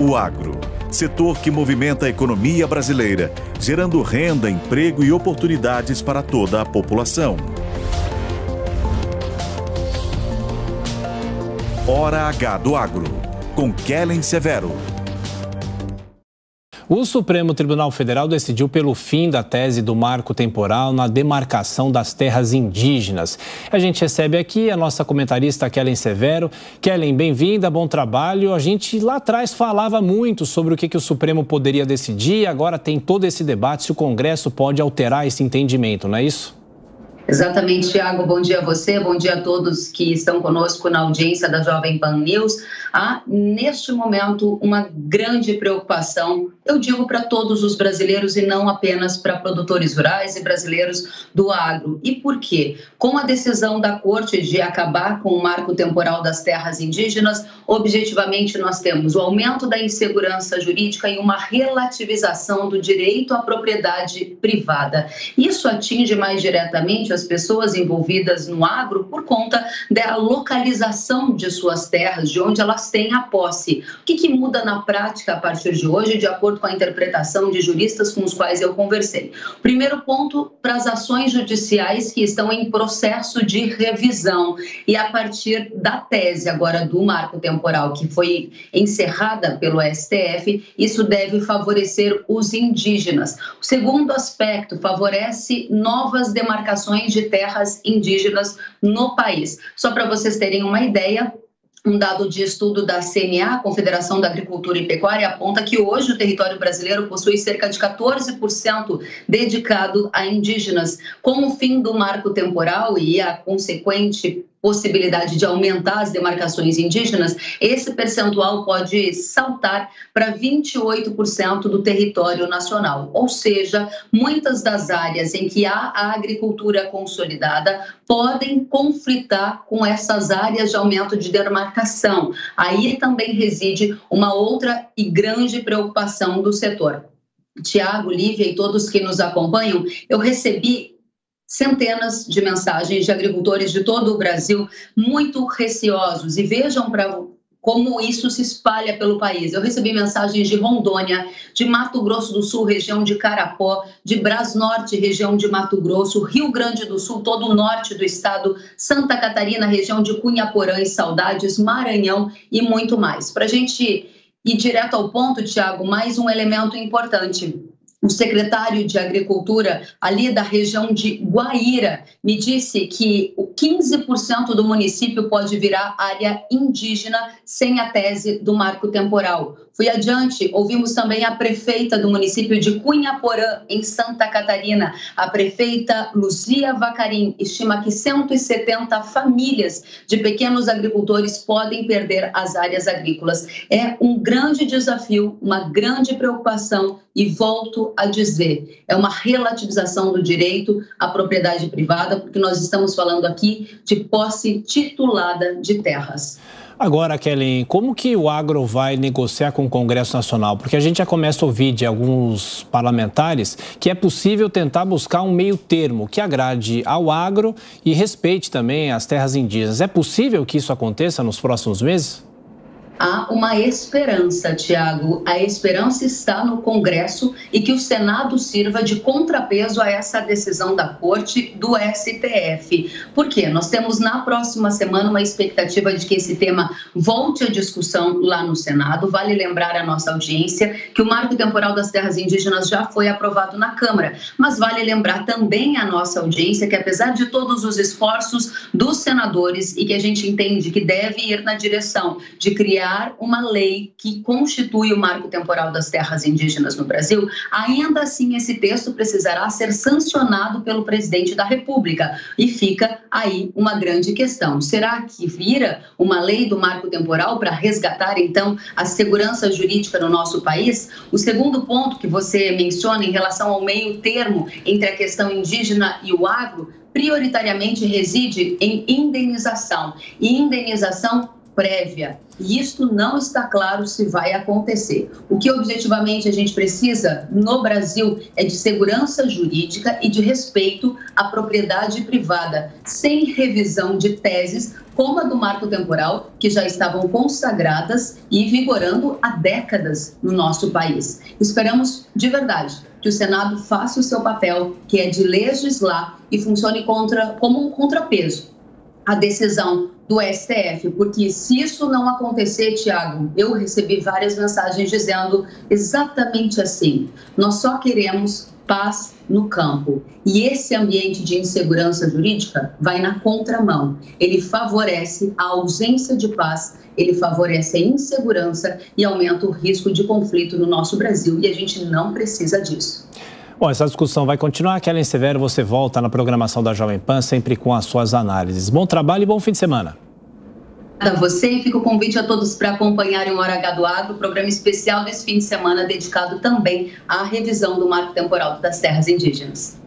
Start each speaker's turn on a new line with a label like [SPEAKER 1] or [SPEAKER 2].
[SPEAKER 1] O agro, setor que movimenta a economia brasileira, gerando renda, emprego e oportunidades para toda a população. Hora H do Agro, com Kellen Severo.
[SPEAKER 2] O Supremo Tribunal Federal decidiu pelo fim da tese do marco temporal na demarcação das terras indígenas. A gente recebe aqui a nossa comentarista Kellen Severo. Kellen, bem-vinda, bom trabalho. A gente lá atrás falava muito sobre o que o Supremo poderia decidir, agora tem todo esse debate se o Congresso pode alterar esse entendimento, não é isso?
[SPEAKER 3] Exatamente, Thiago. Bom dia a você, bom dia a todos que estão conosco na audiência da Jovem Pan News. Há, neste momento, uma grande preocupação, eu digo para todos os brasileiros e não apenas para produtores rurais e brasileiros do agro. E por quê? Com a decisão da Corte de acabar com o marco temporal das terras indígenas, objetivamente nós temos o aumento da insegurança jurídica e uma relativização do direito à propriedade privada. Isso atinge mais diretamente as pessoas envolvidas no agro por conta da localização de suas terras, de onde elas têm a posse. O que muda na prática a partir de hoje, de acordo com a interpretação de juristas com os quais eu conversei? Primeiro ponto, para as ações judiciais que estão em processo de revisão e a partir da tese agora do marco temporal que foi encerrada pelo STF, isso deve favorecer os indígenas. O segundo aspecto, favorece novas demarcações de terras indígenas no país. Só para vocês terem uma ideia, um dado de estudo da CNA, Confederação da Agricultura e Pecuária, aponta que hoje o território brasileiro possui cerca de 14% dedicado a indígenas. Com o fim do marco temporal e a consequente possibilidade de aumentar as demarcações indígenas, esse percentual pode saltar para 28% do território nacional. Ou seja, muitas das áreas em que há a agricultura consolidada podem conflitar com essas áreas de aumento de demarcação. Aí também reside uma outra e grande preocupação do setor. Tiago, Lívia e todos que nos acompanham, eu recebi centenas de mensagens de agricultores de todo o Brasil muito receosos e vejam como isso se espalha pelo país. Eu recebi mensagens de Rondônia, de Mato Grosso do Sul, região de Carapó, de Brasnorte, região de Mato Grosso, Rio Grande do Sul, todo o norte do estado, Santa Catarina, região de Cunhaporã e Saudades, Maranhão e muito mais. Para a gente ir direto ao ponto, Tiago, mais um elemento importante. O secretário de Agricultura, ali da região de Guaíra, me disse que o 15% do município pode virar área indígena sem a tese do marco temporal. Fui adiante, ouvimos também a prefeita do município de Cunhaporã, em Santa Catarina. A prefeita Luzia Vacarim estima que 170 famílias de pequenos agricultores podem perder as áreas agrícolas. É um grande desafio, uma grande preocupação e volto a dizer, é uma relativização do direito à propriedade privada, porque nós estamos falando aqui de posse titulada de terras.
[SPEAKER 2] Agora, Kellen, como que o agro vai negociar com o Congresso Nacional? Porque a gente já começa a ouvir de alguns parlamentares que é possível tentar buscar um meio termo que agrade ao agro e respeite também as terras indígenas. É possível que isso aconteça nos próximos meses?
[SPEAKER 3] Há uma esperança, Tiago. A esperança está no Congresso e que o Senado sirva de contrapeso a essa decisão da Corte do STF. Por quê? Nós temos na próxima semana uma expectativa de que esse tema volte à discussão lá no Senado. Vale lembrar à nossa audiência que o marco temporal das terras indígenas já foi aprovado na Câmara. Mas vale lembrar também à nossa audiência que, apesar de todos os esforços dos senadores e que a gente entende que deve ir na direção de criar uma lei que constitui o marco temporal das terras indígenas no Brasil, ainda assim esse texto precisará ser sancionado pelo presidente da República. E fica aí uma grande questão. Será que vira uma lei do marco temporal para resgatar, então, a segurança jurídica no nosso país? O segundo ponto que você menciona em relação ao meio termo entre a questão indígena e o agro, prioritariamente reside em indenização. E indenização prévia. E isto não está claro se vai acontecer. O que objetivamente a gente precisa no Brasil é de segurança jurídica e de respeito à propriedade privada, sem revisão de teses como a do marco temporal, que já estavam consagradas e vigorando há décadas no nosso país. Esperamos, de verdade, que o Senado faça o seu papel, que é de legislar e funcione como um contrapeso à decisão do STF, porque se isso não acontecer, Tiago, eu recebi várias mensagens dizendo exatamente assim: nós só queremos paz no campo. E esse ambiente de insegurança jurídica vai na contramão. Ele favorece a ausência de paz, ele favorece a insegurança e aumenta o risco de conflito no nosso Brasil, e a gente não precisa disso.
[SPEAKER 2] Bom, essa discussão vai continuar. Kellen Severo, você volta na programação da Jovem Pan, sempre com as suas análises. Bom trabalho e bom fim de semana.
[SPEAKER 3] A você, e fica o convite a todos para acompanharem o Hora H do Agro, programa especial desse fim de semana dedicado também à revisão do marco temporal das terras indígenas.